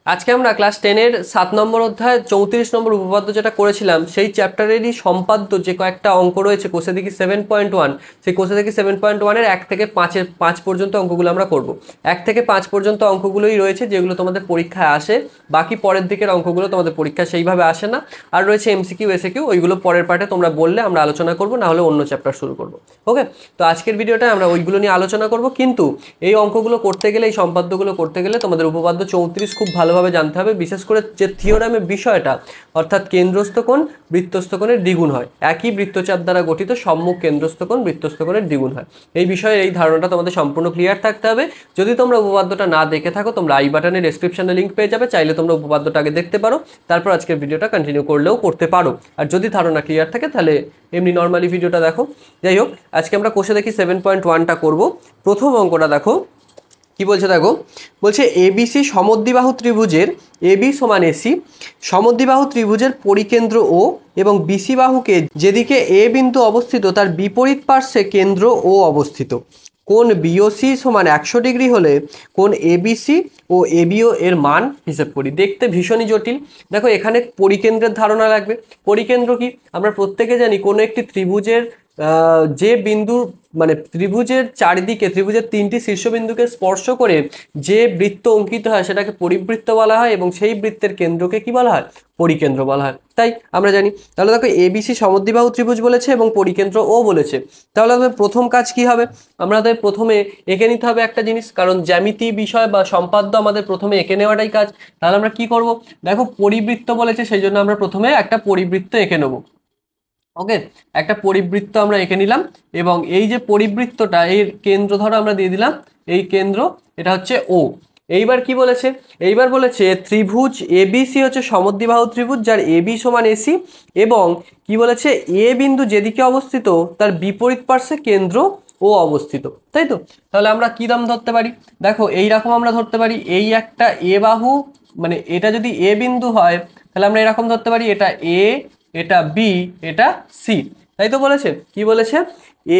আজকে আমরা ক্লাস 10 এর 7 নম্বর অধ্যায় 34 নম্বর উপপাদ্য যেটা করেছিলাম সেই চ্যাপ্টারেরই সম্পাদ্য যে কয়েকটা অঙ্ক রয়েছে কোষে দেখি 7.1 সেই কোষে দেখি 7.1 এর 1 থেকে 5 পর্যন্ত অঙ্কগুলো আমরা করব 1 থেকে 5 পর্যন্ত অঙ্কগুলোই রয়েছে যেগুলো তোমাদের পরীক্ষায় আসে বাকি পরের দিকের অঙ্কগুলো তোমাদের পরীক্ষায় সেইভাবে আসে না আর রয়েছে এমসিকিউ এসএকিউ ওইগুলো পরের পার্টে তোমরা বললে আমরা আলোচনা করব না হলে অন্য চ্যাপ্টার শুরু করব ওকে তো আজকের ভিডিওটা আমরা ওইগুলো নিয়ে আলোচনা করব কিন্তু এই অঙ্কগুলো করতে গেলে এই সম্পাদ্যগুলো করতে গেলে তোমাদের উপপাদ্য 34 খুব ভালোভাবে জানতে হবে বিশেষ করে যে থিওরামের বিষয়টা অর্থাৎ কেন্দ্রস্থ কোণ বৃত্তস্থ কোণের দ্বিগুণ হয় একই বৃত্তচাপ দ্বারা গঠিত সম্মুখ কেন্দ্রস্থ কোণ বৃত্তস্থ কোণের দ্বিগুণ হয় এই বিষয়ে এই ধারণাটা তোমাদের সম্পূর্ণ ক্লিয়ার থাকতে হবে যদি তোমরা উপপাদ্যটা না দেখে থাকো তোমরা আই বাটনে ডেসক্রিপশনে লিংক পেয়ে যাবে চাইলে তোমরা উপপাদ্যটা আগে দেখতে পারো তারপর আজকের ভিডিওটা কন্টিনিউ করলেও করতে পারো আর যদি ধারণা ক্লিয়ার থাকে তাহলে এমনি নর্মালি ভিডিওটা দেখো যাই হোক আজকে আমরা কোষে দেখি 7.1টা করব প্রথম অঙ্কটা দেখো কি বলছে দেখো বলছে এবিসি সমদ্বিবাহু ত্রিভুজের এবি সমান এসি সমদ্বিবাহু ত্রিভুজের পরিকেন্দ্র ও এবং বিসি বাহুকে যেদিকে এ বিন্দু অবস্থিত তার বিপরীত পার্শ্বে কেন্দ্র ও অবস্থিত কোণ বিওসি সমান 100 ডিগ্রি হলে কোণ এবিসি ও এবিও এর মান হিসেব করি দেখতে ভীষণই জটিল দেখো এখানে পরিকেন্দ্রের ধারণা লাগবে পরিকেন্দ্র কি আমরা প্রত্যেকে জানি কোনো একটি ত্রিভুজের যে বিন্দু মানে ত্রিভুজের চারিদিকে ত্রিভুজের তিনটি শীর্ষবিন্দুকে স্পর্শ করে যে বৃত্ত অঙ্কিত হয় সেটাকে পরিবৃত্ত বলা হয় এবং সেই বৃত্তের কেন্দ্রকে কি বলা হয় পরিকেন্দ্র বলা হয় তাই আমরা জানি তাহলে দেখো এবিসি সমদ্বিবাহু ত্রিভুজ বলেছে এবং পরিকেন্দ্র ও বলেছে তাহলে আমাদের প্রথম কাজ কি হবে আমাদের প্রথমে এঁকে নিতে হবে একটা জিনিস কারণ জ্যামিতি বিষয় বা সম্পাদ্য আমাদের প্রথমে এঁকে নেওয়াটাই কাজ তাহলে আমরা কি করব দেখো পরিবৃত্ত বলেছে সেই জন্য আমরা প্রথমে একটা পরিবৃত্ত এঁকে নেব ওকে একটা পরিবৃত্ত আমরা এঁকে নিলাম এবং এই যে পরিবৃত্তটা এর কেন্দ্র ধরো আমরা দিয়ে দিলাম এই কেন্দ্র এটা হচ্ছে ও এইবার কি বলেছে এইবার বলেছে ত্রিভুজ এবিসি হচ্ছে সমদ্বিবাহু ত্রিভুজ যার এবি সমান এসি এবং কি বলেছে এ বিন্দু যেদিকে অবস্থিত তার বিপরীত পার্শ্বে কেন্দ্র ও অবস্থিত তাই তো তাহলে আমরা কি দাম ধরতে পারি দেখো এইরকম আমরা ধরতে পারি এই একটা এ বাহু মানে এটা যদি এ বিন্দু হয় তাহলে আমরা এরকম ধরতে পারি এটা এ এটা বি এটা সি তাই তো বলেছে কি বলেছে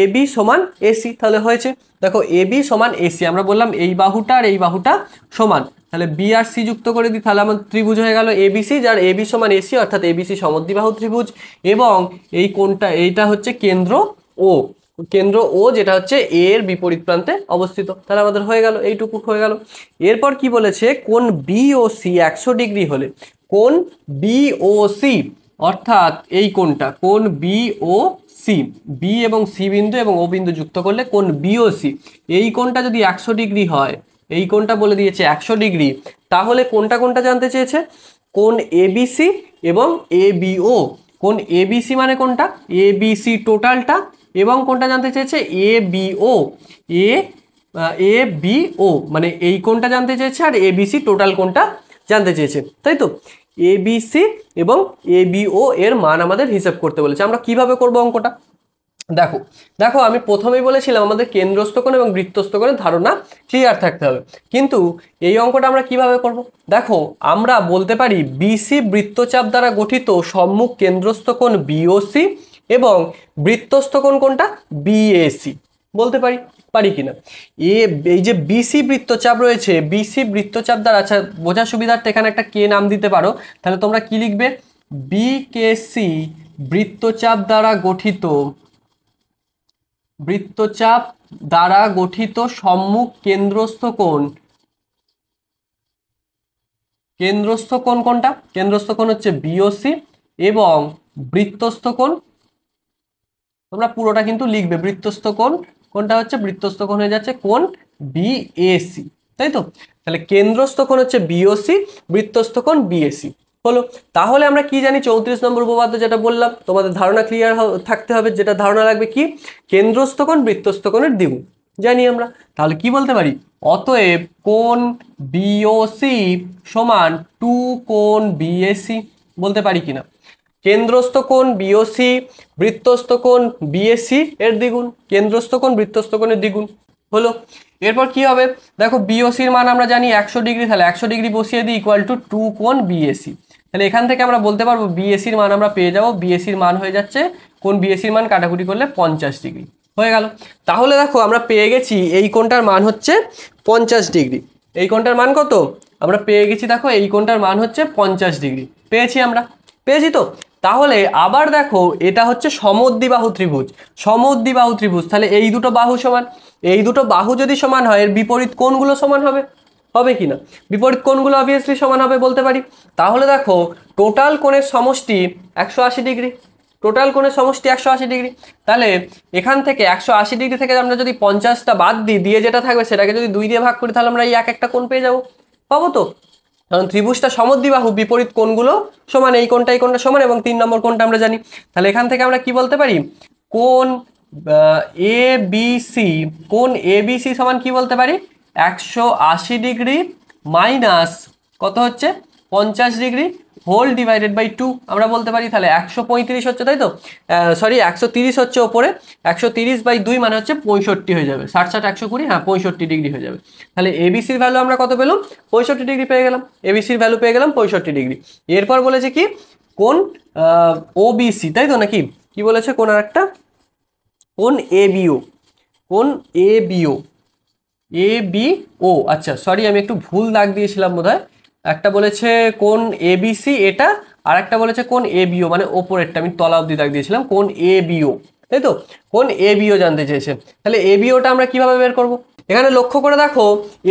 এবি সমান এসি তাহলে হয়েছে দেখো এবি সমান এসি আমরা বললাম এই বাহুটা আর এই বাহুটা সমান তাহলে বি আর সি যুক্ত করে দিই তাহলে আমার ত্রিভুজ হয়ে গেল এবিসি যার এবি সমান এসি অর্থাৎ এবিসি সমদ্বিবাহু ত্রিভুজ এবং এই কোণটা এইটা হচ্ছে কেন্দ্র ও কেন্দ্র ও যেটা হচ্ছে এ এর বিপরীত প্রান্তে অবস্থিত তাহলে আমাদের হয়ে গেল এইটুকু হয়ে গেল এরপর কি বলেছে কোণ বি ও সি 100 ডিগ্রি হলে কোণ বি ও সি অর্থাৎ এই কোণটা কোণ বি ও সি বি এবং সি বিন্দু এবং ও বিন্দু যুক্ত করলে কোণ বি ও সি এই কোণটা যদি 100 ডিগ্রি হয় এই কোণটা বলে দিয়েছে 100 ডিগ্রি তাহলে কোনটা কোনটা জানতে চেয়েছে কোণ এবিসি এবং এবিও কোণ এবিসি মানে কোনটা এবিসি টোটালটা এবং কোনটা জানতে চেয়েছে এবিও এবিও মানে এই কোণটা জানতে চেয়েছে আর এবিসি টোটাল কোণটা জানতে চেয়েছে তাই তো এবিসি এবং এবিও এর মান আমাদের হিসাব করতে বলেছে আমরা কিভাবে করব অঙ্কটা দেখো দেখো আমি প্রথমেই বলেছিলাম আমাদের কেন্দ্রস্থ কোণ এবং বৃত্তস্থ কোণের ধারণা ক্লিয়ার থাকতে হবে কিন্তু এই অঙ্কটা আমরা কিভাবে করব দেখো আমরা বলতে পারি বিসি বৃত্তচাপ দ্বারা গঠিত সম্মুখ কেন্দ্রস্থ কোণ বিওসি এবং বৃত্তস্থ কোণ কোনটা বিএসি বলতে পারি পারি কিনা এই যে বিসি বৃত্তচাপ রয়েছে বিসি বৃত্তচাপ দ্বারা আচ্ছা বোঝার সুবিধার্থে এখানে একটা কে নাম দিতে পারো তাহলে তোমরা কি লিখবে বিকেসি বৃত্তচাপ দ্বারা গঠিত সম্মুখ কেন্দ্রস্থ কোণ কোনটা কেন্দ্রস্থ কোণ হচ্ছে বিওসি এবং বৃত্তস্থ কোণ তোমরা পুরোটা কিন্তু লিখবে বৃত্তস্থ কোণ কোনটা হচ্ছে বৃত্তস্থ কোণ হয়ে যাচ্ছে কোণ বিএসি তাই তো তাহলে কেন্দ্রস্থ কোণ হচ্ছে বিওসি বৃত্তস্থ কোণ বিএসি হলো তাহলে আমরা কি জানি 34 নম্বর উপপাদ্য যেটা বললাম তোমাদের ধারণা ক্লিয়ার থাকতে হবে যেটা ধারণা লাগবে কি কেন্দ্রস্থ কোণ বৃত্তস্থ কোণের দ্বিগুণ জানি আমরা তাহলে কি বলতে পারি অতএব কোণ বিওসি সমান 2 কোণ বিএসি বলতে পারি কিনা কেন্দ্রস্থ কোণ বিওসি বৃত্তস্থ কোণ বিএসি এর দ্বিগুণ কেন্দ্রস্থ কোণ বৃত্তস্থ কোণের দ্বিগুণ হলো এরপর কি হবে দেখো বিওসির মান আমরা জানি 100 ডিগ্রি তাহলে 100 ডিগ্রি বসিয়ে দিই ইকুয়াল টু 2 কোণ বিএসি তাহলে এখান থেকে আমরা বলতে পারবো বিএসির মান আমরা পেয়ে যাব বিএসির মান হয়ে যাচ্ছে কোণ বিএসির মান কাটাকুটি করলে 50 ডিগ্রি হয়ে গেল তাহলে দেখো আমরা পেয়ে গেছি এই কোণটার মান হচ্ছে 50 ডিগ্রি এই কোণটার মান কত আমরা পেয়ে গেছি, দেখো এই কোণটার মান হচ্ছে 50 ডিগ্রি, পেয়েছি আমরা, পেয়েছি তো। তাহলে আবার দেখো এটা হচ্ছে সমদ্বিবাহু ত্রিভুজ, সমদ্বিবাহু ত্রিভুজ, তাহলে এই দুটো বাহু সমান, এই দুটো বাহু যদি সমান হয় এর বিপরীত কোণগুলো সমান হবে, হবে কি না? বিপরীত কোণগুলো অবভিয়াসলি সমান হবে বলতে পারি। তাহলে দেখো টোটাল কোণের সমষ্টি 180 ডিগ্রি, টোটাল কোণের সমষ্টি 180 ডিগ্রি। তাহলে এখান থেকে 180 ডিগ্রি থেকে আমরা যদি 50টা বাদ দিই, দিয়ে যেটা থাকবে সেটাকে যদি 2 দিয়ে ভাগ করি, তাহলে আমরা এই এক একটা কোণ পেয়ে যাবো, পাবো তো। কারণ ত্রিভুজটা সমদ্বিবাহু, বিপরীত কোণগুলো সমান, এই কোণটা এই কোণটা সমান, এবং 3 নম্বর কোণটা আমরা জানি। তাহলে এখান থেকে আমরা কি বলতে পারি, কোণ এ বি সি, কোণ এ বি সি সমান কি বলতে পারি, 180 ডিগ্রি মাইনাস কত হচ্ছে 50 ডিগ্রি হোল ডিভাইডেড বাই 2 আমরা বলতে পারি। তাহলে 135 হচ্ছে, তাই তো, সরি 130 হচ্ছে ওপরে, 130/2 মানে হচ্ছে 65 হয়ে যাবে, 60 60 120, হ্যাঁ 65 ডিগ্রি হয়ে যাবে। তাহলে এবিসির ভ্যালু আমরা কত পেলাম, 65 ডিগ্রি পেয়ে গেলাম, এবিসির ভ্যালু পেয়ে গেলাম 65 ডিগ্রি। এরপর বলেছে কি কোণ ওবিসি, তাই তো, নাকি কি বলেছে, কোণ আর একটা কোণ এবিও, কোণ এবিও, এ বি ও, আচ্ছা সরি আমি একটু ভুল দাগ দিয়েছিলাম বোধহয়, একটা বলেছে কোণ এবিসি এটা, আর একটা বলেছে কোণ এবিও, মানে ওপরেরটা আমি তলা অবধি দাগ দিয়েছিলাম, কোণ এবিও, তাই তো, কোণ এবিও জানতে চেয়েছে। তাহলে এবিওটা আমরা কিভাবে বের করব, এখানে লক্ষ্য করে দেখো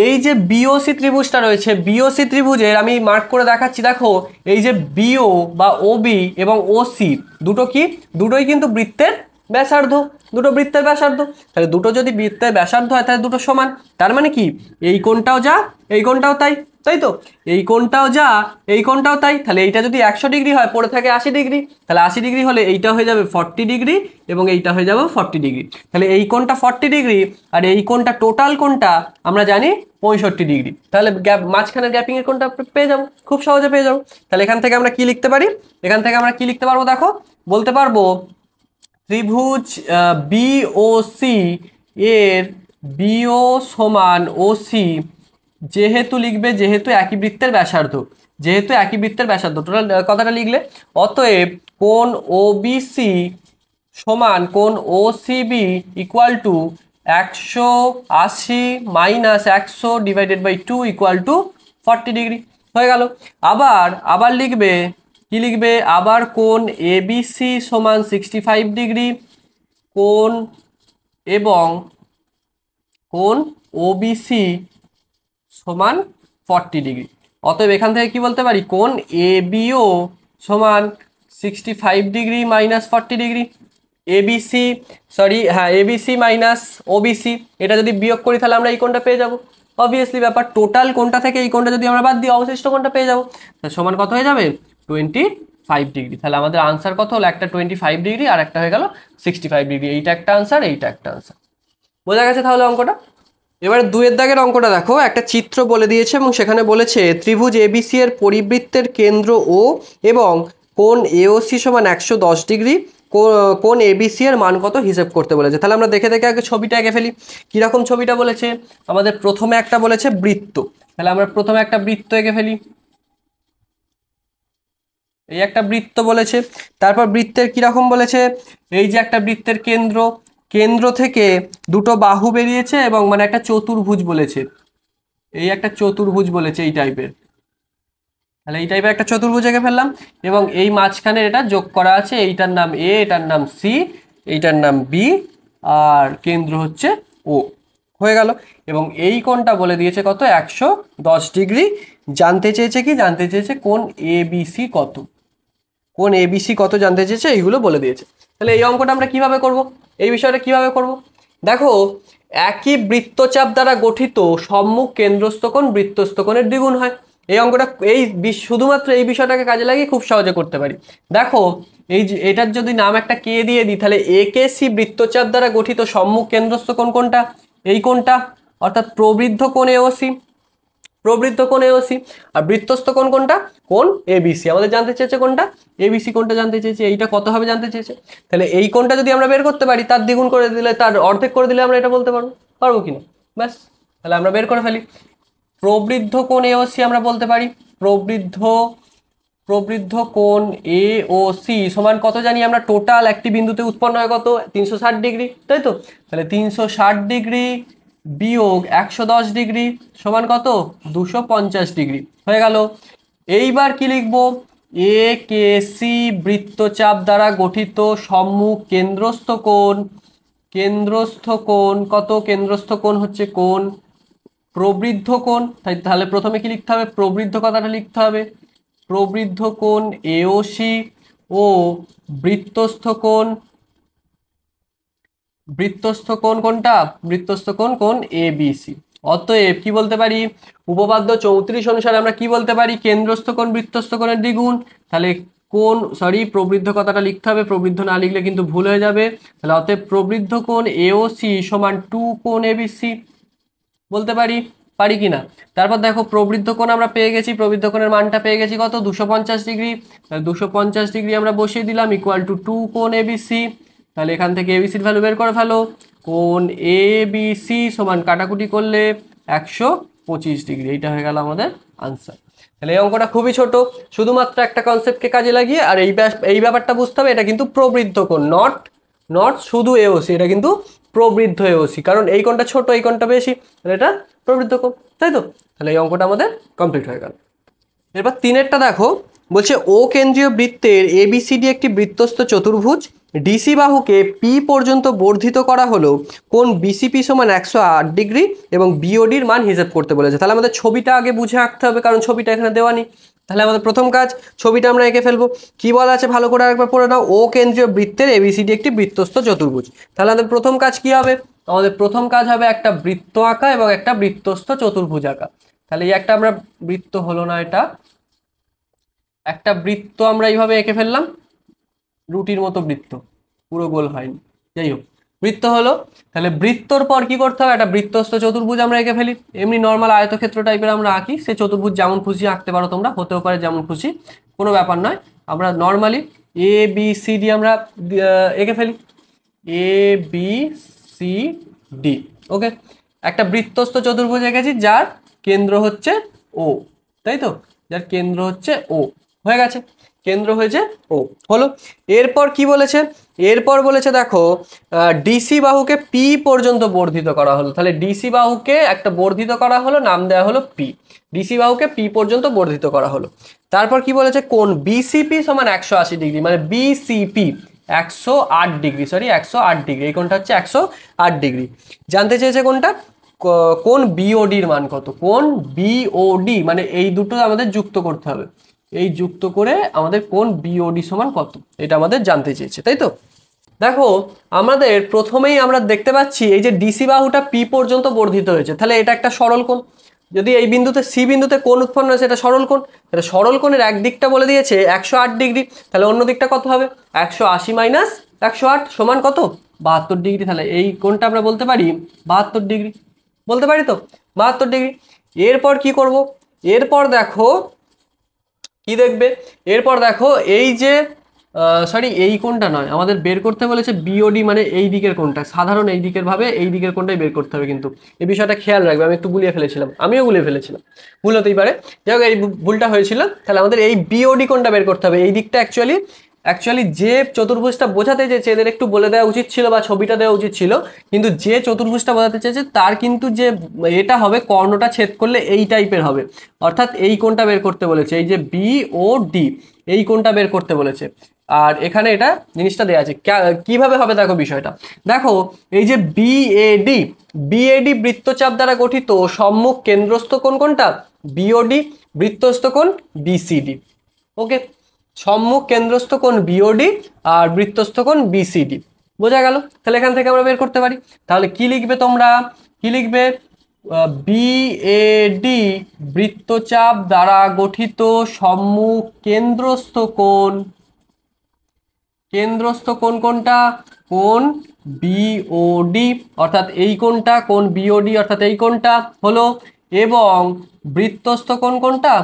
এই যে বিওসি ত্রিভুজটা রয়েছে, বিওসি ত্রিভুজের আমি মার্ক করে দেখাচ্ছি, দেখো এই যে বিও বা ওবি এবং ওসি দুটো কি, দুটোই কিন্তু বৃত্তের ব্যাসার্ধ, দুটো বৃত্তের ব্যাসার্ধ। তাহলে দুটো যদি বৃত্তের ব্যাসার্ধ হয় তাহলে দুটো সমান, তার মানে কি এই কোণটাও যা এই কোণটাও তাই, তাই তো, এই কোণটাও যা এই কোণটাও তাই। তাহলে এইটা যদি 100 ডিগ্রি হয়, পড়ে থাকে 80 ডিগ্রি, তাহলে 80 ডিগ্রি হলে এইটা হয়ে যাবে 40 ডিগ্রি এবং এইটা হয়ে যাবে 40 ডিগ্রি। তাহলে এই কোণটা 40 ডিগ্রি আর এই কোণটা টোটাল কোণটা আমরা জানি 65 ডিগ্রি। তাহলে গ্যাপ, মাঝখানের গ্যাপিং এর কোণটা পেয়ে যাবো, খুব সহজে পেয়ে যাবো। তাহলে এখান থেকে আমরা কি লিখতে পারি, এখান থেকে আমরা কি লিখতে পারবো, দেখো বলতে পারবো ত্রিভুজ বিওসি এর বিও সমান ওসি, যেহেতু লিখবে যেহেতু একই বৃত্তের ব্যাসার্ধ, যেহেতু একই বৃত্তের ব্যাসার্ধ, টোটাল কথাটা লিখলে, অতএব কোণ ওবিসি সমান কোণ OCB equal to 180 minus 100 divided by 2 equal to 40 degree হয়ে গেল। আবার আবার লিখবে কি লিখবে, আবার কোণ এবিসি সমান 65 ডিগ্রি, কোণ এবং কোণ ওবিসি সমান 40 ডিগ্রি। অতএব এখান থেকে কি বলতে পারি, কোণ এবিও সমান 65 degree minus 40 degree, ABC sorry হ্যাঁ এবিসি মাইনাস ওবিসি, এটা যদি বিয়োগ করি তাহলে আমরা এই কোণটা পেয়ে যাবো। অবভিয়াসলি ব্যাপার, টোটাল কোণটা থেকে এই কোণটা যদি আমরা বাদ দিই অবশিষ্ট কোণটা পেয়ে যাবো, সমান কত হয়ে যাবে 25 ডিগ্রি। তাহলে আমাদের আনসার কত হলো, একটা 25 ডিগ্রি আর একটা হয়ে গেল 65 ডিগ্রি, এইটা একটা আনসার, এইটা একটা আনসার। বোঝা গেছে তাহলে অঙ্কটা। এবারে 2 এর দাগের অঙ্কটা দেখো, একটা চিত্র বলে দিয়েছে এবং সেখানে বলেছে ত্রিভুজ এবিসি এর পরিবৃত্তের কেন্দ্র ও এবং কোণ এওসি সমান 110 ডিগ্রি, কোণ এবিসি এর মান কত হিসেব করতে বলেছে। তাহলে আমরা দেখে দেখে আগে ছবিটা এঁকে ফেলি, কিরকম ছবিটা বলেছে, আমাদের প্রথমে একটা বলেছে বৃত্ত, তাহলে আমরা প্রথমে একটা বৃত্ত এঁকে ফেলি, এই একটা বৃত্ত বলেছে। তারপর বৃত্তের কিরকম বলেছে, এই যে একটা বৃত্তের কেন্দ্র, কেন্দ্র থেকে দুটো বাহু বেরিয়েছে এবং মানে একটা চতুর্ভুজ বলেছে, এই একটা চতুর্ভুজ বলেছে এই টাইপের, তাহলে এই টাইপের একটা চতুর্ভুজ এঁকে ফেললাম এবং এই মাঝখানে এটা যোগ করা আছে, এইটার নাম এ, এটার নাম সি, এইটার নাম বি, আর কেন্দ্র হচ্ছে ও, হয়ে গেল। এবং এই কোণটা বলে দিয়েছে কত, 110 ডিগ্রি। জানতে চেয়েছে কি, জানতে চেয়েছে কোণ এবিসি কত, কোণ এবিসি কত জানতে চেয়েছে, এইগুলো বলে দিয়েছে। তাহলে এই অঙ্কটা আমরা কিভাবে করব, এই বিষয়টা কিভাবে করব, দেখো একই বৃত্তচাপ দ্বারা গঠিত সম্মুখ কেন্দ্রস্থ কোণ বৃত্তস্থ কোণের দ্বিগুণ হয়। এই অঙ্কটা এই শুধুমাত্র এই বিষয়টাকে কাজে লাগিয়ে খুব সহজে করতে পারি। দেখো এই যে এটার যদি নাম একটা কে দিয়ে দিই, তাহলে এ কে সি বৃত্তচাপ দ্বারা গঠিত সম্মুখ কেন্দ্রস্থ কোণ কোনটা, এই কোণটা, অর্থাৎ প্রবৃদ্ধ কোণ এওসি, প্রবৃদ্ধ কোণ এওসি। আর বৃত্তস্থ কোণ কোনটা, কোণ এবিসি। আমাদের জানতে চেয়েছে কোনটা, এবিসি কোণটা জানতে চেয়েছে, এইটা কত হবে জানতে চেয়েছে। তাহলে এই কোণটা যদি আমরা বের করতে পারি, তার দ্বিগুণ করে দিলে, তার অর্ধেক করে দিলে আমরা এটা বলতে পারবো, পারবো কিনা, ব্যাস তাহলে আমরা বের করে ফেলি। প্রবৃদ্ধ কোণ এওসি আমরা বলতে পারি, প্রবৃদ্ধ প্রবৃদ্ধ কোণ এ ও সি সমান কত জানি আমরা, টোটাল একটি বিন্দুতে উৎপন্ন হয় কত, 360 ডিগ্রি, তাই তো। তাহলে 360 ডিগ্রি বিয়োগ 110 ডিগ্রি সমান কত? 250 ডিগ্রি হয়ে গেল। এইবার কি লিখবো? এ কে সি বৃত্তচাপ দ্বারা গঠিত সম্মুখ কেন্দ্রস্থ কোণ কত? কেন্দ্রস্থ কোণ হচ্ছে কোণ প্রবৃদ্ধ কোণ। তাহলে প্রথমে কি লিখতে হবে? প্রবৃদ্ধ কথাটা লিখতে হবে। প্রবৃদ্ধ কোণ এওসি ও বৃত্তস্থ কোণ কোনটা? বৃত্তস্থ কোণ এবিসি। অতএব কি বলতে পারি? উপপাদ্য 34 অনুসারে আমরা কি বলতে পারি? কেন্দ্রস্থ কোণ বৃত্তস্থ কোণের দ্বিগুণ। তাহলে প্রবৃদ্ধ কথাটা লিখতে হবে, প্রবৃদ্ধ না লিখলে কিন্তু ভুল হয়ে যাবে। তাহলে অতএব প্রবৃদ্ধ কোণ এওসি সমান 2 কোণ এবিসি বলতে পারি। পারি কিনা? তারপর দেখো প্রবৃদ্ধ কোণ আমরা পেয়ে গেছি, প্রবৃদ্ধ কোণের মানটা পেয়ে গেছি কত? 250 ডিগ্রি। তাহলে 250 ডিগ্রি আমরা বসিয়ে দিলাম ইকুয়াল টু 2 কোণ এবিসি। তাহলে এখান থেকে এবিসির ভ্যালু বের করে ফেলো। কোণ এবিসি সমান কাটাকুটি করলে 125 ডিগ্রি। এইটা হয়ে গেল আমাদের আনসার। তাহলে এই অঙ্কটা খুবই ছোট, শুধুমাত্র একটা কনসেপ্টকে কাজে লাগিয়ে। আর এই ব্যাপারটা বুঝতে হবে, এটা কিন্তু প্রবৃদ্ধ কোণ, নট শুধু এওসি, এটা কিন্তু প্রবৃদ্ধ এওসি, কারণ এই কোণটা ছোট এই কোণটা বেশি, তাহলে এটা প্রবৃদ্ধ কোণ, তাই তো? তাহলে এই অঙ্কটা আমাদের কমপ্লিট হয়ে গেল। এরপর 3-এরটা দেখো, বলছে ও কেন্দ্রীয় বৃত্তের এবিসিডি একটি বৃত্তস্থ চতুর্ভুজ, ডিসি বাহুকে পি পর্যন্ত বর্ধিত করা হলো কোণ বিসিপি সমান 108 ডিগ্রি এবং বিওডির মান হিসাব করতে বলেছে। তাহলে আমাদের ছবিটা আগে বুঝে আঁকতে হবে, কারণ ছবিটা এখানে দেওয়া নেই। তাহলে আমাদের প্রথম কাজ, ছবিটা আমরা এঁকে ফেলবো। কি বলা আছে ভালো করে আরেকবার পড়ে নাও। ও কেন্দ্রীয় বৃত্তের এবিসিডি একটি বৃত্তস্থ চতুর্ভুজ। তাহলে আমাদের প্রথম কাজ কি হবে? আমাদের প্রথম কাজ হবে একটা বৃত্ত আঁকা এবং একটা বৃত্তস্থ চতুর্ভুজ আঁকা। তাহলে এই একটা আমরা বৃত্ত হলো না, এটা একটা বৃত্ত আমরা এইভাবে এঁকে ফেললাম, রুটির মতো বৃত্ত, পুরো গোল হয়নি, যাই হোক বৃত্ত হলো। তাহলে বৃত্তর পর কি করতে হবে? একটা বৃত্তস্থ চতুর্ভুজ আমরা এঁকে ফেলি। এমনি নর্মাল আয়তক্ষেত্র টাইপের আমরা আঁকি, সে চতুর্ভুজ যেমন খুশি আঁকতে পারো তোমরা, হতেও পারে যেমন খুশি, কোনো ব্যাপার নয়। আমরা normally A B C D আমরা এঁকে ফেলি, এ বি সি ডি। ওকে, একটা বৃত্তস্থ চতুর্ভুজ এঁকেছি যার কেন্দ্র হচ্ছে ও, তাই তো? যার কেন্দ্র হচ্ছে ও, হয়ে গেছে, কেন্দ্র হয়েছে ও হলো। এরপর কি বলেছে? এরপর বলেছে দেখো, ডিসি বাহুকে পি পর্যন্ত বর্ধিত করা হলো। তাহলে ডিসি বাহুকে একটা বর্ধিত করা হলো, নাম দেওয়া হলো পি। ডিসি বাহুকে পি পর্যন্ত বর্ধিত করা হলো। তারপর কি বলেছে? কোণ বিসিপি সমান 180 ডিগ্রি, মানে বিসিপি 108 ডিগ্রি, সরি 108 ডিগ্রি, এই কোণটা হচ্ছে 108 ডিগ্রি। জানতে চেয়েছে কোনটা? কোণ বিওডির মান কত? কোণ বিওডি মানে এই দুটো আমাদের যুক্ত করতে হবে, এই যুক্ত করে আমাদের কোণ বিওডি সমান কত, এটা আমাদের জানতে চেয়েছে, তাই তো? দেখো আমাদের প্রথমেই আমরা দেখতে পাচ্ছি এই যে ডিসি বাহুটা পি পর্যন্ত বর্ধিত হয়েছে, তাহলে এটা একটা সরল কোণ। যদি এই বিন্দুতে সি বিন্দুতে কোণ উৎপন্ন হয়েছে, এটা সরল কোণ। তাহলে সরল কোণের এক দিকটা বলে দিয়েছে 108 ডিগ্রি, তাহলে অন্য দিকটা কত হবে? 180 মাইনাস 108 সমান কত? 72 ডিগ্রি। তাহলে এই কোণটা আমরা বলতে পারি 72 ডিগ্রি, বলতে পারি তো 72 ডিগ্রি। এরপর কি করব? এরপর দেখো কি দেখবে? এরপর দেখো এই যে সরি এই কোণটা নয়, আমাদের বের করতে বলেছে বিওডি, মানে এই দিকের কোণটা, সাধারণ এই দিকের ভাবে এই দিকের কোণটাই বের করতে হবে, কিন্তু এই বিষয়টা খেয়াল রাখবে। আমি একটু গুলিয়ে ফেলেছিলাম, আমিও গুলিয়ে ফেলেছিলাম, ভুল হতেই পারে, যাই হোক এই ভুলটা হয়েছিল। তাহলে আমাদের এই বিওডি কোণটা বের করতে হবে। এই দিকটা অ্যাকচুয়ালি যে চতুর্ভুজটা বোঝাতে চেয়েছে এদের একটু বলে দেওয়া উচিত ছিল বা ছবিটা দেওয়া উচিত ছিল, কিন্তু যে চতুর্ভুজটা বোঝাতে চেয়েছে তার কিন্তু যে এটা হবে, কর্ণটা ছেদ করলে এই টাইপের হবে, অর্থাৎ এই কোণটা বের করতে বলেছে, এই যে বি ও ডি, এই কোণটা বের করতে বলেছে। আর এখানে এটা জিনিসটা দেওয়া আছে কিভাবে হবে, দেখো বিষয়টা দেখো। এই যে বিএডি বৃত্তচাপ দ্বারা গঠিত সম্মুখ কেন্দ্রস্থ কোণ কোনটা? বিওডি, বৃত্তস্থ কোণ বিসিডি। ওকে, সম্মুখ কেন্দ্রস্থ কোণ বিওডি আর বৃত্তস্থ কোণ বিসিডি, বোঝা গেল? তাহলে এখান থেকে আমরা বের করতে পারি। তাহলে কি লিখবে তোমরা? কি লিখবে? বিএডি বৃত্তচাপ দ্বারা গঠিত সম্মুখ কেন্দ্রস্থ কোণ কোনটা? কোণ বিওডি, অর্থাৎ এই কোণটা কোণ বিওডি, অর্থাৎ এই কোণটা হলো, এবং বৃত্তস্থ কোণ কোনটা?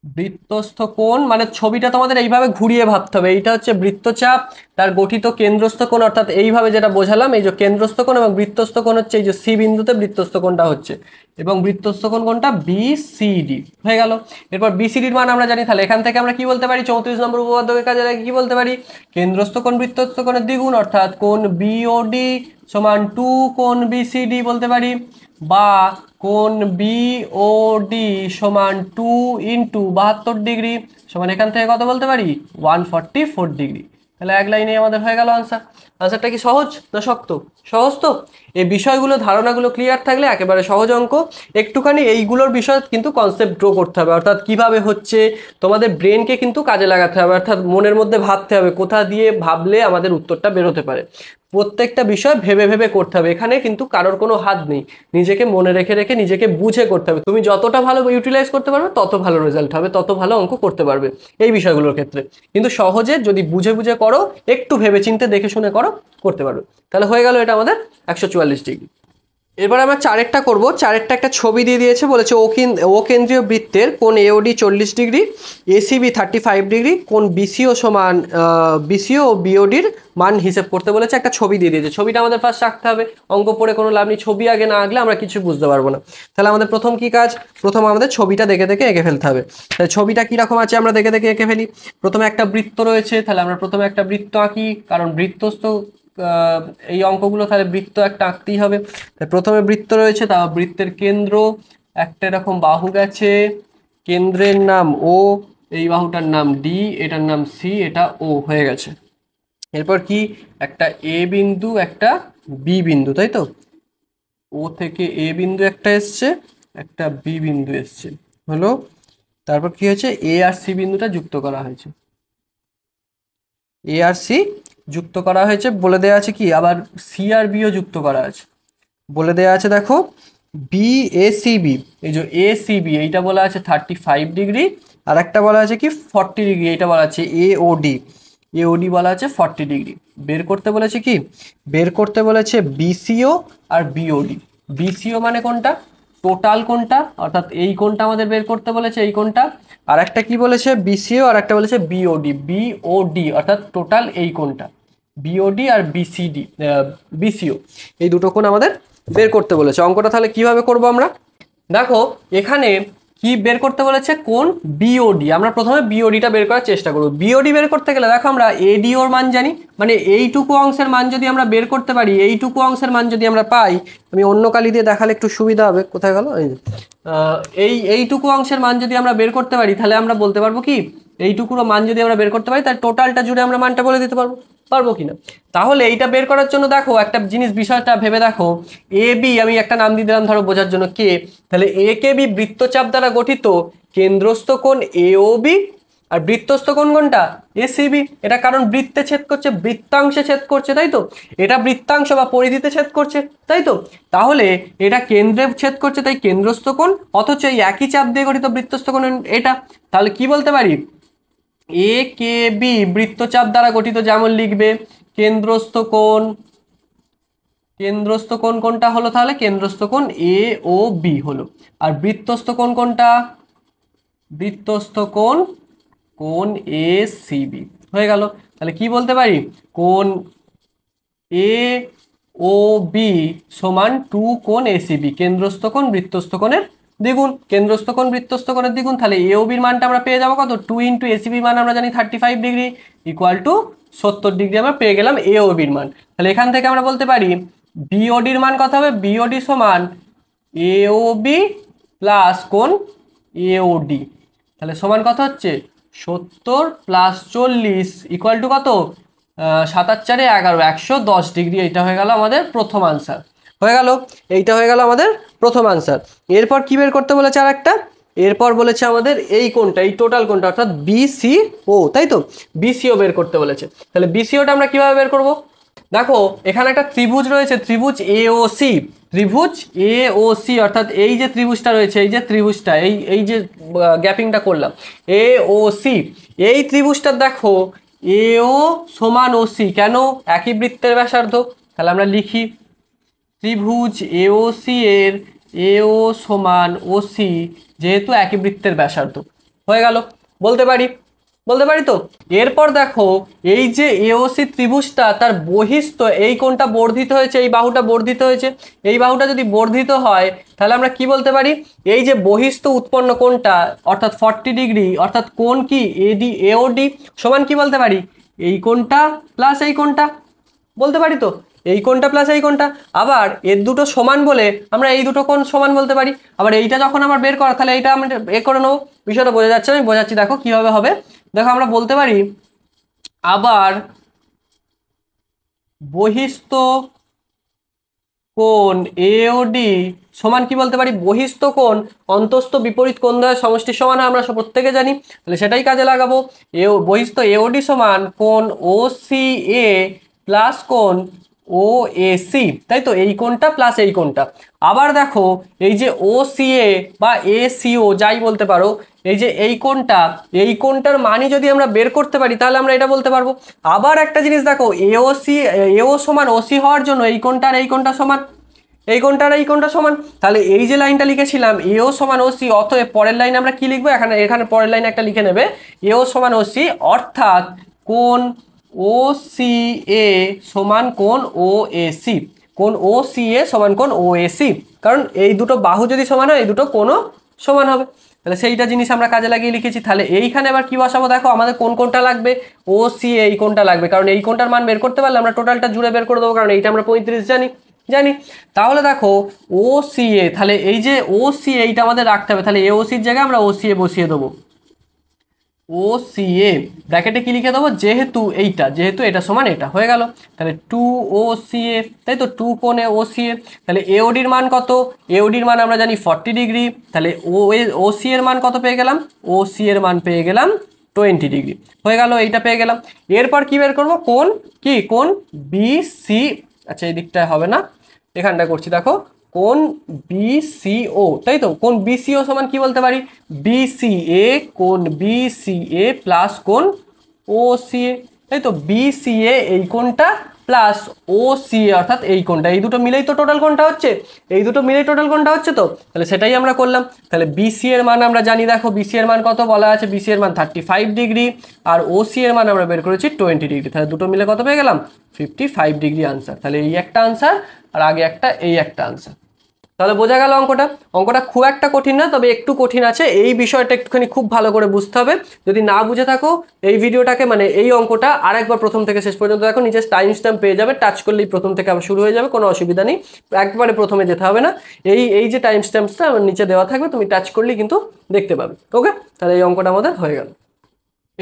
বৃত্তস্থ কোণ মানে ছবিটা তোমাদের এইভাবে ঘুরিয়ে ভাবতে হবে। এইটা হচ্ছে বৃত্তচাপ, তার গঠিত কেন্দ্রস্থ কোণ, অর্থাৎ এইভাবে যেটা বোঝালাম, এই যে কেন্দ্রস্থ কোণ এবং বৃত্তস্থ কোণ হচ্ছে এই যে সি বিন্দুতে বৃত্তস্থ কোণটা হচ্ছে, এবং বৃত্তস্থ কোণ কোনটা বিসিডি হয়ে গেল। এরপর বিসিডির মান আমরা জানি, তাহলে এখান থেকে আমরা কি বলতে পারি, 34 নম্বর উপপাদ্যকে কাজে লাগিয়ে কি বলতে পারি, কেন্দ্রস্থ কোণ বৃত্তস্থ কোণের দ্বিগুণ, অর্থাৎ কোণ বিওডি সমান 2 কোণ বিসিডি বলতে পারি, বা কোণ বিওডি সমান 2 ইন্টু 72 ডিগ্রি সমান এখান থেকে কত বলতে পারি 144 ডিগ্রি। তাহলে এক লাইনে আমাদের হয়ে গেল আনসার। আনসারটা কি সহজ না শক্ত? সহজ তো। এই বিষয়গুলো ধারণাগুলো ক্লিয়ার থাকলে একেবারে সহজ অঙ্ক। একটুখানি এইগুলোর বিষয় কিন্তু কনসেপ্ট ড্র করতে হবে, অর্থাৎ কিভাবে হচ্ছে তোমাদের ব্রেনকে কিন্তু কাজে লাগাতে হবে, অর্থাৎ মনের মধ্যে ভাবতে হবে কোথা দিয়ে ভাবলে আমাদের উত্তরটা বেরোতে পারে। প্রত্যেকটা বিষয় ভেবে ভেবে করতে হবে, এখানে কিন্তু কারোর কোনো হাত নেই, নিজেকে মনে রেখে রেখে নিজেকে বুঝে করতে হবে। তুমি যতটা ভালো ইউটিলাইজ করতে পারবে তত ভালো রেজাল্ট হবে, তত ভালো অঙ্ক করতে পারবে এই বিষয়গুলোর ক্ষেত্রে। কিন্তু সহজে যদি বুঝে বুঝে করো, একটু ভেবে চিন্তে দেখে শুনে করো, করতে পারবে। তাহলে হয়ে গেল এটা আমাদের 144 ডিগ্রি। এবার আমরা চারেরটা করব। চারেরটা একটা ছবি দিয়ে দিয়েছে, বলেছে ও কেন্দ্রীয় বৃত্তের কোণ এওডি 40 ডিগ্রি, এসিবি 35 ডিগ্রি, কোণ বিসিও সমান বিসিও ও বিওডির মান হিসেব করতে বলেছে। একটা ছবি দিয়ে দিয়েছে, ছবিটা আমাদের ফার্স্ট আঁকতে হবে, অঙ্ক পড়ে কোনো লাভ নেই, ছবি আগে না আঁকলে আমরা কিছু বুঝতে পারবো না। তাহলে আমাদের প্রথম কি কাজ, প্রথম আমাদের ছবিটা দেখে দেখে এঁকে ফেলতে হবে। তাহলে ছবিটা কীরকম আছে আমরা দেখে দেখে এঁকে ফেলি। প্রথমে একটা বৃত্ত রয়েছে, তাহলে আমরা প্রথমে একটা বৃত্ত আঁকি, কারণ বৃত্তস্থ এই অঙ্কগুলো তাহলে বৃত্ত একটা আঁকতেই হবে। প্রথমে বৃত্ত রয়েছে, তা বৃত্তের কেন্দ্র একটা এরকম বাহু গেছে, কেন্দ্রের নাম ও, এই বাহুটার নাম ডি, এটার নাম সি, এটা ও হয়ে গেছে। এরপর কি, একটা এ বিন্দু একটা বি বিন্দু, তাই তো, ও থেকে এ বিন্দু একটা এসছে, একটা বি বিন্দু এসছে, হলো। তারপর কি হয়েছে, এ আর সি বিন্দুটা যুক্ত করা হয়েছে, এ আর সি যুক্ত করা হয়েছে, বলে দেওয়া আছে কি আবার সি আর বিও যুক্ত করা আছে, বলে দেওয়া আছে দেখো বি এ সি বি, এই যে এ সি বি এইটা বলা আছে 35 ডিগ্রি, আর একটা বলা আছে কি 40 ডিগ্রি, এইটা বলা আছে এ ও ডি, এ ও ডি বলা আছে 40 ডিগ্রি। বের করতে বলেছে কি, বের করতে বলেছে বিসিও আর বিওডি। বিসিও মানে কোনটা, টোটাল কোনটা, অর্থাৎ এই কোনটা আমাদের বের করতে বলেছে, এই কোনটা। আর একটা কি বলেছে বিসিও, আর একটা বলেছে বিওডি, বিওডি অর্থাৎ টোটাল এই কোনটা, বিওডি আর বিসিডি, বিসিও, এই দুটো কোণ আমাদের বের করতে বলেছে। অঙ্কটা তাহলে কিভাবে করব আমরা, দেখো এখানে কি বের করতে বলেছে, কোণ বিওডি, আমরা প্রথমে বিওডিটা বের করার চেষ্টা করব। বিওডি বের করতে গেলে দেখো আমরা এডি ওর মান জানি, মানে এইটুকু অংশের মান যদি আমরা বের করতে পারি, এইটুকু অংশের মান যদি আমরা পাই, আমি অন্য কালি দিয়ে দেখালে একটু সুবিধা হবে, কোথায় গেল এই যে, এইটুকু অংশের মান যদি আমরা বের করতে পারি, তাহলে আমরা বলতে পারবো কি, এইটুকুর মান যদি আমরা বের করতে পারি, তাহলে টোটালটা জুড়ে আমরা মানটা বলে দিতে পারবো, পারবো কিনা। তাহলে এইটা বের করার জন্য দেখো একটা জিনিস, বিষয়টা ভেবে দেখো, এ বি আমি একটা নাম দিয়ে দিলাম ধরো বোঝার জন্য কে, তাহলে এ কে বি বৃত্তচাপ দ্বারা গঠিত কেন্দ্রস্থ কোণ এ ও বি, আর বৃত্তস্থ কোণ কোনটা এসিবি, এটা কারণ বৃত্তে ছেদ করছে, বৃত্তাংশে ছেদ করছে, তাই তো, এটা বৃত্তাংশ বা পরিধিতে ছেদ করছে, তাই তো, তাহলে এটা কেন্দ্রে ছেদ করছে, তাই কেন্দ্রস্থ কোণ, অথচ এই একই চাপ দিয়ে গঠিত বৃত্তস্থ কোণ এটা, তাহলে কি বলতে পারি, এ কে বি বৃত্তচাপ দ্বারা গঠিত, যেমন লিখবে কেন্দ্রস্থ কোণ, কেন্দ্রস্থ কোণ কোনটা হলো, তাহলে কেন্দ্রস্থ কোণ এ ও বি হলো। আর বৃত্তস্থ কোণ কোনটা, বৃত্তস্থ কোণ কোণ এ সি বি হয়ে গেল। তাহলে কি বলতে পারি, কোণ এ ও বি সমান 2 কোণ এসিবি, কেন্দ্রস্থ কোণ বৃত্তস্থ কোণের দ্বিগুণ, কেন্দ্রস্থ কোণ বৃত্তস্থ কোণের দ্বিগুণ। তাহলে এ ও বির মানটা আমরা পেয়ে যাবো কত, 2 ইন্টু এসিবির মান আমরা জানি 35 ডিগ্রি, ইকুয়াল টু 70 ডিগ্রি আমরা পেয়ে গেলাম এ ও বির মান। তাহলে এখান থেকে আমরা বলতে পারি বিওডির মান কত হবে, বিওডি সমান এ ও বি প্লাস কোণ এ ও ডি, তাহলে সমান কত হচ্ছে 70 প্লাস 40 ইকুয়াল টু কত, 7×4=11, 110 ডিগ্রি। এইটা হয়ে গেল আমাদের প্রথম আনসার, হয়ে গেল, এইটা হয়ে গেল আমাদের প্রথম আনসার। এরপর কি বের করতে বলেছে আর একটা, এরপর বলেছে আমাদের এই কোনটা, এই টোটাল কোনটা অর্থাৎ বিসিও, তাই তো, বিসিও বের করতে বলেছে। তাহলে বিসিওটা আমরা কিভাবে বের করব, দেখো এখানে একটা ত্রিভুজ রয়েছে, ত্রিভুজ এ ও সি, ত্রিভুজ এ ও সি অর্থাৎ এই যে ত্রিভুজটা রয়েছে, এই যে ত্রিভুজটা, এই এই যে গ্যাপিংটা করলাম এ ও সি, এই ত্রিভুজটা দেখো এ ও সমান ও সি, কেন, একই বৃত্তের ব্যাসার্ধ। তাহলে আমরা লিখি ত্রিভুজ এ ও সি এর এ ও সমান ও সি, যেহেতু একই বৃত্তের ব্যাসার্ধ, হয়ে গেল, বলতে পারি, বলতে পারি তো। এরপর দেখো এই যে এওসি ত্রিভুজটা তার বহিস্থ এই কোণটা বর্ধিত হয়েছে, এই বাহুটা বর্ধিত হয়েছে, এই বাহুটা যদি বর্ধিত হয় তাহলে আমরা কি বলতে পারি, এই যে বহিস্থ উৎপন্ন কোণটা অর্থাৎ 40 ডিগ্রি অর্থাৎ কোণ কি এডি এওডি সমান কি বলতে পারি, এই কোণটা প্লাস এই কোণটা, বলতে পারি তো, এই কোণটা প্লাস এই কোণটা। আবার এর দুটো সমান বলে আমরা এই দুটো কোণ সমান বলতে পারি। আবার এইটা যখন আমার বের করা তাহলে এইটা আমরা এ করে নেবো। বিষয়টা বোঝা যাচ্ছে, আমি বোঝাচ্ছি দেখো কিভাবে হবে। দেখো আমরা বলতে পারি আবার বহিস্থ কোণ এওডি সমান কি বলতে পারি, বহিস্থ কোণ অন্তস্থ বিপরীত কোণ দ্বয়ের সমষ্টির সমান আমরা প্রত্যেকে জানি, তাহলে সেটাই কাজে লাগাবো। বহিস্থ এওডি সমান কোণ ও সি এ প্লাস কোণ ও এ সি, তাই তো, এই কোণটা প্লাস এই কোণটা। আবার দেখো এই যে ও সি এ বা এ সিও যাই বলতে পারো, এই যে এই কোণটা, এই কোণটার মানই যদি আমরা বের করতে পারি তাহলে আমরা এটা বলতে পারবো। আবার একটা জিনিস দেখো এও সি এও সমান ওসি হওয়ার জন্য এই কোণটার এই কোণটা সমান, এই কোণটার এই কোণটা সমান, তাহলে এই যে লাইনটা লিখেছিলাম এও সমান ওসি, অতএব পরের লাইনে আমরা কি লিখবো, এখানে এখানে পরের লাইনে একটা লিখে নেবে এও সমান ওসি, অর্থাৎ কোণ ও সি এ সমান কোণ ও এ সি, কোণ ও সি এ সমান কোণ ও এ সি, কারণ এই দুটো বাহু যদি সমান হয় এই দুটো কোণও সমান হবে। তাহলে সেইটা জিনিস আমরা কাজে লাগিয়ে লিখেছি। তাহলে এইখানে আবার কি বসাবো, দেখো আমাদের কোন কোণটা লাগবে, ও সি এই কোণটা লাগবে, কারণ এই কোণটার মান বের করতে পারলে আমরা টোটালটা জুড়ে বের করে দেবো, কারণ এইটা আমরা 35 জানি জানি। তাহলে দেখো ও সি এ, তাহলে এই যে ও সি এইটা আমাদের রাখতে হবে, তাহলে এ ও সির জায়গায় আমরা ও সি এ বসিয়ে দেবো। ও সি এ ব্র্যাকেটে কি লিখে দেবো, যেহেতু এইটা যেহেতু এটা সমান এটা হয়ে গেল, তাহলে 2 ও সি এ, তাই তো 2 কোণে ও সি এ। তাহলে এওডির মান কত, এওডির মান আমরা জানি 40 ডিগ্রি, তাহলে ও সি এর মান কত পেয়ে গেলাম, ও সি এর মান পেয়ে গেলাম 20 ডিগ্রি, হয়ে গেল, এইটা পেয়ে গেলাম। এরপর কি বের করবো, কোণ কি, কোণ বি সি, আচ্ছা এই দিকটায় হবে না, এখানটা করছি, দেখো কোণ বিসিও, তাই তো, কোণ বিসিও সমান কি বলতে পারি, বিসিএ, কোণ বিসিএ প্লাস কোণ ওসিএ, তাই তো, বিসিএ এই কোণটা প্লাস ওসিএ অর্থাৎ এই কোণটা, এই দুটো মিলেই তো টোটাল কোণটা হচ্ছে, এই দুটো মিলেই টোটাল কোণটা হচ্ছে, তো তাহলে সেটাই আমরা করলাম। তাহলে বিসি এর মান আমরা জানি, দেখো বিসি এর মান কত বলা আছে, বিসি এর মান 35 ডিগ্রি, আর ওসি এর মান আমরা বের করেছি 20 ডিগ্রি, তাহলে দুটো মিলে কত পেয়ে গেলাম 55 ডিগ্রি আনসার। তাহলে এই একটা আনসার আর আগে একটা এই একটা আনসার। তাহলে বোঝা গেল অঙ্কটা, অঙ্কটা খুব একটা কঠিন না, তবে একটু কঠিন আছে, এই বিষয়টা একটুখানি খুব ভালো করে বুঝতে হবে। যদি না বুঝে থাকো এই ভিডিওটাকে মানে এই অঙ্কটা আরেকবার প্রথম থেকে শেষ পর্যন্ত দেখো, নিচে টাইম স্ট্যাম্প পেয়ে যাবে, টাচ করলেই প্রথম থেকে আবার শুরু হয়ে যাবে, কোনো অসুবিধা নেই, একবারে প্রথমে যেতে হবে না, এই যে টাইম স্ট্যাম্পসটা আমার নিচে দেওয়া থাকবে, তুমি টাচ করলেই কিন্তু দেখতে পাবে। ওকে, তাহলে এই অঙ্কটা আমাদের হয়ে গেল।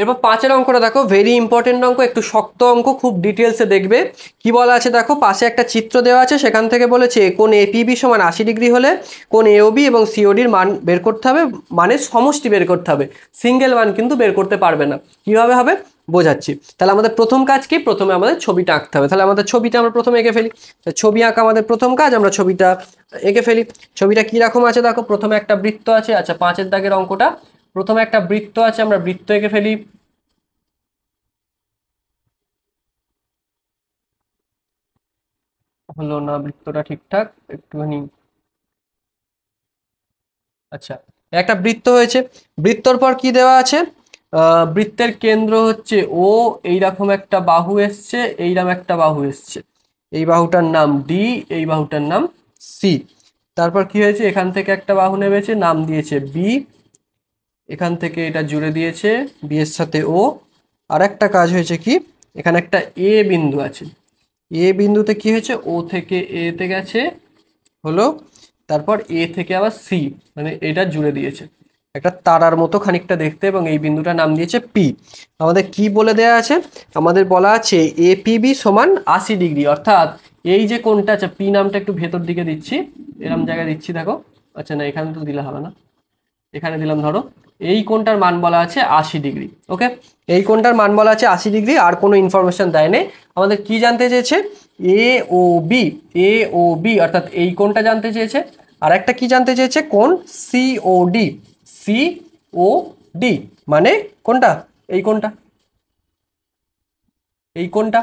এরপর 5 অঙ্কটা দেখো, ভেরি ইম্পর্টেন্ট অঙ্ক, একটু শক্ত অঙ্ক, খুব ডিটেলসে দেখবে। কি বলা আছে দেখো, পাশে একটা চিত্র দেওয়া আছে, সেখান থেকে বলেছে কোণ এপিবি সমান 80 ডিগ্রি হলে কোণ এওবি এবং সিওডির মান বের করতে হবে, মানে সমষ্টি বের করতে হবে, সিঙ্গেল মান কিন্তু বের করতে পারবে না। কিভাবে হবে বোঝাচ্ছি। তাহলে আমাদের প্রথম কাজ কি, প্রথমে আমাদের ছবিটা আঁকতে হবে। তাহলে আমাদের ছবিটা আমরা প্রথমে এঁকে ফেলি, ছবি আঁকা আমাদের প্রথম কাজ, আমরা ছবিটা এঁকে ফেলি। ছবিটা কিরকম আছে দেখো, প্রথমে একটা বৃত্ত আছে, আচ্ছা 5 দাগের অঙ্কটা, প্রথমে একটা বৃত্ত আছে, আমরা বৃত্ত এঁকে ফেলি। হলো না বৃত্তটা ঠিকঠাক, একটুখানি, আচ্ছা একটা বৃত্ত হয়েছে, বৃত্তর পর কি দেওয়া আছে, বৃত্তের কেন্দ্র হচ্ছে ও, এইরকম একটা বাহু এসছে, এইরকম একটা বাহু এসছে, এই বাহুটার নাম ডি, এই বাহুটার নাম সি। তারপর কি হয়েছে, এখান থেকে একটা বাহু নেমেছে, নাম দিয়েছে বি, এখান থেকে এটা জুড়ে দিয়েছে বি এর সাথে ও। আর একটা কাজ হয়েছে কি, এখানে একটা এ বিন্দু আছে, এ বিন্দুতে কি হয়েছে, ও থেকে এ তে গেছে, হলো, তারপর এ থেকে আবার সি, মানে এটা জুড়ে দিয়েছে, একটা তারার মতো খানিকটা দেখতে, এবং এই বিন্দুটার নাম দিয়েছে পি। আমাদের কি বলে দেয়া আছে, আমাদের বলা আছে এপিবি সমান 80 ডিগ্রি, অর্থাৎ এই যে কোণটা আছে, পি নামটা একটু ভেতর দিকে দিচ্ছি, এরম জায়গায় দিচ্ছি দেখো, আচ্ছা না এখানে তো দিলে হবে না, এখানে দিলাম, ধরো এই কোণটার মান বলা আছে 80 ডিগ্রি। ওকে, এই কোণটার মান বলা আছে 80 ডিগ্রি, আর কোনো ইনফরমেশন দেয় নেই। আমাদের কি জানতে চেয়েছে, এ ও বি, এ ও বি অর্থাৎ এই কোণটা জানতে চেয়েছে, আর একটা কি জানতে চেয়েছে, কোণ সিওডি, সিওডি মানে কোনটা, এই কোণটা, এই কোণটা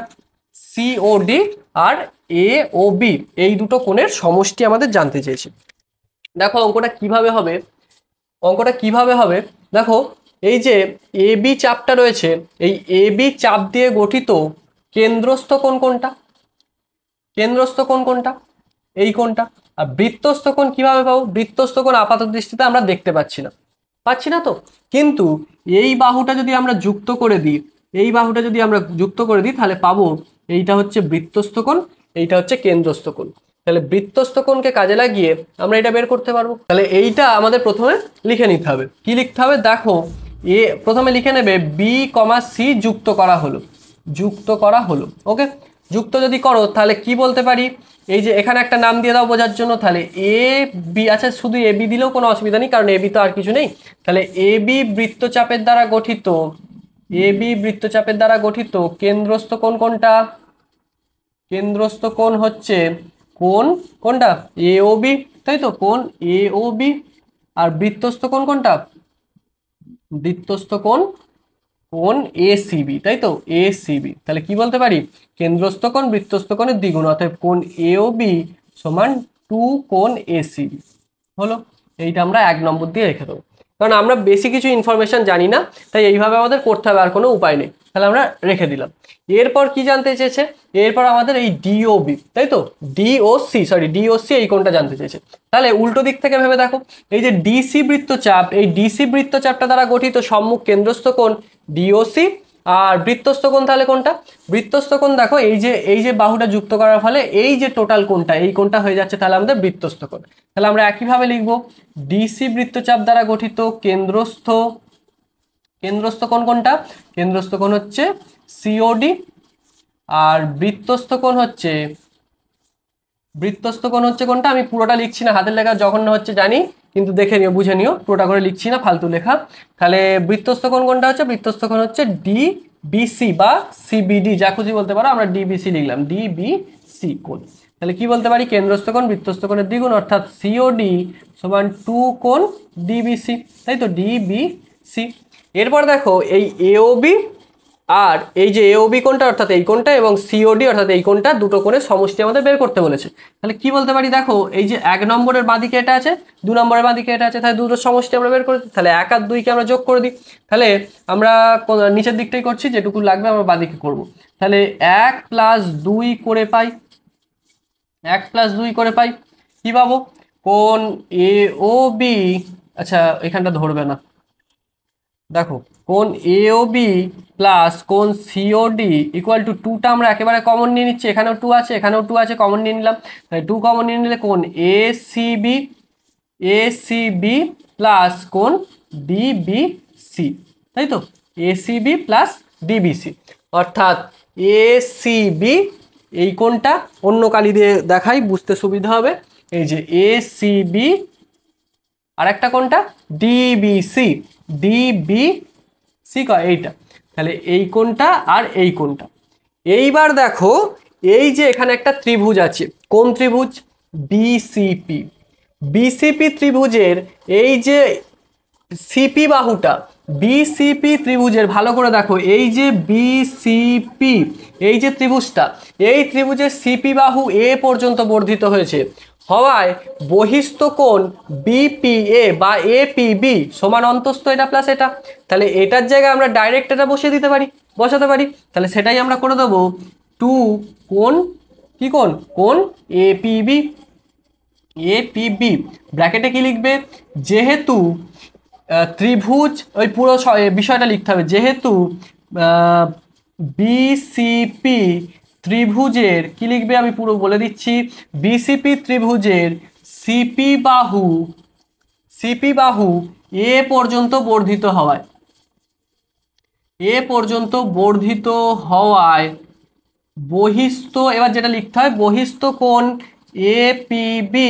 সিওডি, আর এ ও বি এই দুটো কোণের সমষ্টি আমাদের জানতে চেয়েছে। দেখো অঙ্কটা কিভাবে হবে, অঙ্কটা কিভাবে হবে দেখো, এই যে এ বি চাপটা রয়েছে, এই এ বি চাপ দিয়ে গঠিত কেন্দ্রস্থ কোণ কোনটা? কেন্দ্রস্থ কোণ কোনটা? এই কোণটা। আর বৃত্তস্থ কোণ কিভাবে পাবো? বৃত্তস্থ কোণ আপাত দৃষ্টিতে আমরা দেখতে পাচ্ছি না, পাচ্ছি না তো। কিন্তু এই বাহুটা যদি আমরা যুক্ত করে দিই, এই বাহুটা যদি আমরা যুক্ত করে দিই, তাহলে পাবো এইটা হচ্ছে বৃত্তস্থ কোণ, এইটা হচ্ছে কেন্দ্রস্থ কোণ। তাহলে বৃত্তস্থ কোণকে কাজে লাগিয়ে আমরা এটা বের করতে পারবো। তাহলে এইটা আমাদের প্রথমে লিখে নিতে হবে। কি লিখতে হবে? দেখো, প্রথমে লিখে নেবে বি কমা সি যুক্ত করা হলো, যুক্ত করা হলো। ওকে, যুক্ত যদি করো তাহলে কি বলতে পারি? এই যে এখানে একটা নাম দিয়ে দাও বোঝার জন্য, তাহলে এ বি, আচ্ছা শুধু এ বি দিলেও কোনো অসুবিধা নেই, কারণ এ বি তো আর কিছু নেই। তাহলে এ বি বৃত্তচাপের দ্বারা গঠিত, এ বি বৃত্তচাপের দ্বারা গঠিত কেন্দ্রস্থ কোণ কোনটা? কেন্দ্রস্থ কোণ হচ্ছে কোণ কোনটা? এ ও বি, তাই তো, কোণ এ ও বি। আর বৃত্তস্থ কোণ কোনটা? বৃত্তস্থ কোণ কোণ এ সি বি, তাই তো, এ সি বি। তাহলে কি বলতে পারি? কেন্দ্রস্থ কোণ বৃত্তস্থ কোণের দ্বিগুণ, অর্থাৎ কোণ এ ও বি সমান 2 কোণ এ সি বি হলো। এইটা আমরা 1 নম্বর দিয়ে রেখে দেবো, কারণ আমরা বেশি কিছু ইনফরমেশন জানি না, তাই এইভাবে আমাদের করতে হবে, আর কোনো উপায় নেই। তাহলে আমরা রেখে দিলাম। এরপর কি জানতে চেয়েছে? এরপর আমাদের এই ডিওবি, তাই তো, ডিওসি, সরি ডিওসি, এই কোণটা জানতে চেয়েছে। তাহলে উল্টো দিক থেকে ভেবে দেখো, এই যে ডিসি বৃত্তচাপ, এই ডিসি বৃত্তচাপটা দ্বারা গঠিত সম্মুখ কেন্দ্রস্থ কোণ ডিওসি। আর বৃত্তস্থ কোণ তাহলে কোনটা? বৃত্তস্থ কোণ দেখো, এই যে বাহুটা যুক্ত করার ফলে এই যে টোটাল কোণটা, এই কোণটা হয়ে যাচ্ছে তাহলে আমাদের বৃত্তস্থ কোণ। তাহলে আমরা একইভাবে লিখবো ডিসি বৃত্তচাপ দ্বারা গঠিত কেন্দ্রস্থ, কেন্দ্রস্থ কোণ কোনটা? কেন্দ্রস্থ কোণ হচ্ছে সিওডি। আর বৃত্তস্থ কোণ হচ্ছে, বৃত্তস্থ কোণ হচ্ছে কোনটা? আমি পুরোটা লিখছি না, হাতের লেখা জঘন্য হচ্ছে জানি, কিন্তু দেখে নিও, বুঝে নিও, পুরোটা করে লিখছি না, ফালতু লেখা। তাহলে বৃত্তস্থ কোণ কোনটা হচ্ছে? বৃত্তস্থ কোণ হচ্ছে ডি বিসি বা সিবিডি, যা খুশি বলতে পারো, আমরা ডিবিসি লিখলাম, ডিবিসি কোণ। তাহলে কি বলতে পারি? কেন্দ্রস্থ কোণ বৃত্তস্থ কোণের দ্বিগুণ, অর্থাৎ সিওডি সমান 2 কোণ ডিবিসি, তাই তো, ডিবিসি। এরপর দেখো এই এওবি আর এই যে এওবি কোণটা অর্থাৎ এই কোণটা এবং সিওডি অর্থাৎ এই কোণটা, দুটো কোণের সমষ্টি আমাদের বের করতে বলেছে। তাহলে কি বলতে পারি? দেখো, এই যে 1 নম্বরের বাঁদিকে এটা আছে, 2 নম্বরের বাঁদিকে এটা আছে, তাহলে দুটোর সমষ্টি আমরা বের করে দিই। তাহলে 1 আর 2 কে আমরা যোগ করে দিই। তাহলে আমরা নিচের দিকটাই করছি, যেটুকু লাগবে আমরা বাঁদিকে করব। তাহলে 1 + 2 করে পাই, 1 + 2 করে পাই। কি পাবো? কোণ এ ও বি, আচ্ছা এখানটা ধরবে না, দেখো কোণ এ ও বি প্লাস কোণ সিওডি ইকুয়াল টু 2টা আমরা একেবারে কমন নিয়ে নিচ্ছি, এখানেও 2 আছে, এখানেও 2 আছে, কমন নিয়ে নিলাম। তাই 2 কমন নিয়ে নিলে কোণ এ সি বি প্লাস কোণ ডিবিসি, তাই তো, A C B plus DBC, অর্থাৎ এ সি বি, এই কোণটা অন্য কালি দিয়ে দেখাই বুঝতে সুবিধা হবে। এই যে এ সি বি, আর একটা কোণটা ডিবিসি, ডিবিসি এইটা। তাহলে এই কোণটা আর এই কোণটা। এইবার দেখো, এই যে এখানে একটা ত্রিভুজ আছে, কোন ত্রিভুজ? বিসিপি। বিসিপি ত্রিভুজের এই যে সিপি বাহুটা, বিসিপি ত্রিভুজের, ভালো করে দেখো, এই যে বিসিপি, এই যে ত্রিভুজটা, এই ত্রিভুজের সিপি বাহু এ পর্যন্ত বর্ধিত হয়েছে হওয়ায় বহিস্থ কোণ বিপিএ বা এপিবি সমান অন্তস্থ এটা প্লাস এটা। তাহলে এটার জায়গায় আমরা ডাইরেক্ট এটা বসিয়ে দিতে পারি, বসাতে পারি। তাহলে সেটাই আমরা করে দেবো, 2 কোণ, কি কোণ? কোণ এপিবি, এপিবি ব্র্যাকেটে কি লিখবে? যেহেতু ত্রিভুজ, ওই পুরো বিষয়টা লিখতে হবে, যেহেতু বিসিপি ত্রিভুজের, কি লিখবে আমি পুরো বলে দিচ্ছি, বিসিপি ত্রিভুজের সিপি বাহু এ পর্যন্ত বর্ধিত হওয়ায়, এ পর্যন্ত বর্ধিত হওয়ায় বহিস্থ, এবার যেটা লিখতে হয়, বহিস্থ কোণ এপিবি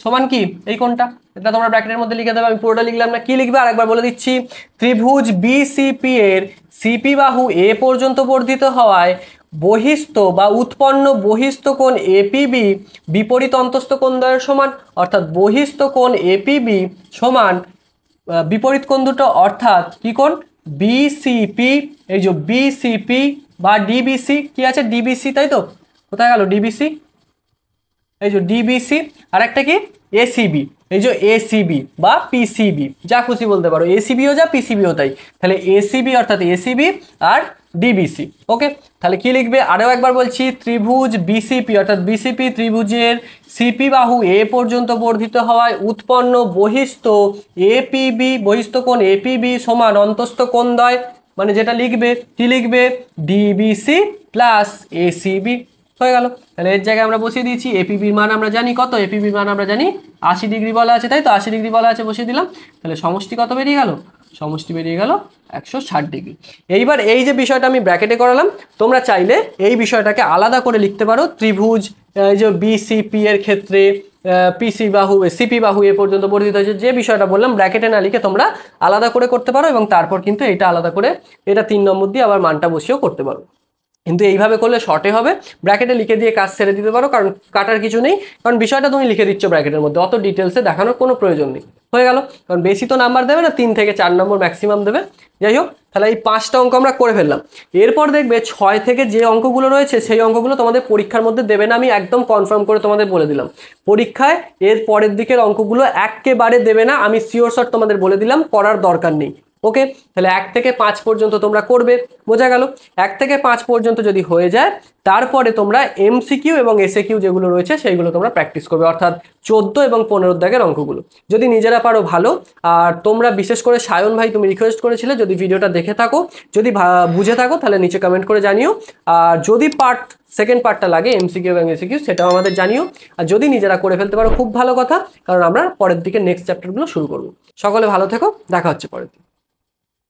সমান কি? এই কোণটা, এটা তোমরা ব্র্যাকেটের মধ্যে লিখে দেবে, আমি পুরোটা লিখলাম না। কি লিখবে আরেকবার বলে দিচ্ছি, ত্রিভুজ বিসিপি এর সিপি বাহু এ পর্যন্ত বর্ধিত হওয়ায় বহিস্থ বা উৎপন্ন বহিস্থ কোণ এপিবি বিপরীত অন্তস্থ কোণ দ্বয়ের সমান, অর্থাৎ বহিস্থ কোণ এপিবি সমান বিপরীত কোণ দুটো, অর্থাৎ কি কোণ? বিসিপি, এই যে বিসিপি বা ডিবিসি, কি আছে? ডিবিসি, তাই তো, কোথায় গেল ডিবিসি? এই যে ডিবিসি, আর একটা কি? এসিবি, এই যে এসিবি বা পিসিবি, যা খুশি বলতে পারো, এসিবিও যা পিসিবিও তাই। তাহলে এসিবি অর্থাৎ এসিবি আর ডিবিসি। ওকে, তাহলে কি লিখবে আরও একবার বলছি, ত্রিভুজ বিসিপি অর্থাৎ বিসিপি ত্রিভুজের সিপি বাহু এ পর্যন্ত বর্ধিত হওয়ায় উৎপন্ন বহিস্থ এপিবি, বহিস্থ কোণ এপিবি সমান অন্তস্থ কোণদ্বয়, মানে যেটা লিখবে কি লিখবে, ডিবিসি প্লাস এসিবি। হয়ে গেল। তাহলে এর জায়গায় আমরা বসিয়ে দিয়েছি এপিবির মান আমরা জানি কত, এপিবির মান আমরা জানি 80 ডিগ্রি বলা আছে, তাই তো 80 ডিগ্রি বলা আছে, বসিয়ে দিলাম। তাহলে সমষ্টি কত বেরিয়ে গেল, সমষ্টি বেরিয়ে গেল 160 ডিগ্রি। এইবার এই যে বিষয়টা আমি ব্র্যাকেটে করালাম, তোমরা চাইলে এই বিষয়টাকে আলাদা করে লিখতে পারো। ত্রিভুজ এই যে বিসিপি এর ক্ষেত্রে পিসি বাহু সিপি বাহু এ পর্যন্ত বর্ধিত হয়েছে, যে বিষয়টা বললাম ব্র্যাকেটে না লিখে তোমরা আলাদা করে করতে পারো, এবং তারপর কিন্তু এটা আলাদা করে এটা 3 নম্বর দিয়ে আবার মানটা বসিয়েও করতে পারো। কিন্তু এইভাবে করলে শর্টে হবে, ব্র্যাকেটে লিখে দিয়ে কাজ ছেড়ে দিতে পারো, কারণ কাটার কিছু নেই, কারণ বিষয়টা তুমি লিখে দিচ্ছ ব্র্যাকেটের মধ্যে, অত ডিটেলসে দেখানোর কোনো প্রয়োজন নেই। হয়ে গেল, কারণ বেশি তো নাম্বার দেবে না, 3 থেকে 4 নম্বর ম্যাক্সিমাম দেবে। যাই হোক, তাহলে এই 5টা অঙ্ক আমরা করে ফেললাম। এরপর দেখবে 6 থেকে যে অঙ্কগুলো রয়েছে সেই অঙ্কগুলো তোমাদের পরীক্ষার মধ্যে দেবে না, আমি একদম কনফার্ম করে তোমাদের বলে দিলাম। পরীক্ষায় এর পরের দিকের অঙ্কগুলো একেবারে দেবে না, আমি শিওর শট তোমাদের বলে দিলাম, করার দরকার নেই। ওকে, তাহলে 1 থেকে 5 পর্যন্ত তোমরা করবে, বোঝা গেল। 1 থেকে 5 পর্যন্ত যদি হয়ে যায়, তারপরে তোমরা এমসিকিউ এবং এসএকিউ যেগুলো রয়েছে সেইগুলো তোমরা প্র্যাকটিস করবে, অর্থাৎ 14 এবং 15 দাগের অঙ্কগুলো। যদি নিজেরা পারো ভালো, আর তোমরা বিশেষ করে সায়ন ভাই তুমি রিকোয়েস্ট করেছিলে, যদি ভিডিওটা দেখে থাকো, যদি বুঝে থাকো, তাহলে নিচে কমেন্ট করে জানিও। আর যদি সেকেন্ড পার্টটা লাগে এমসিকিউ এবং এসএকিউ, সেটাও আমাদের জানিও। আর যদি নিজেরা করে ফেলতে পারো খুব ভালো কথা, কারণ আমরা পরের দিকে নেক্সট চ্যাপ্টারগুলো শুরু করবো। সকলে ভালো থেকো, দেখা হচ্ছে পরের দিন।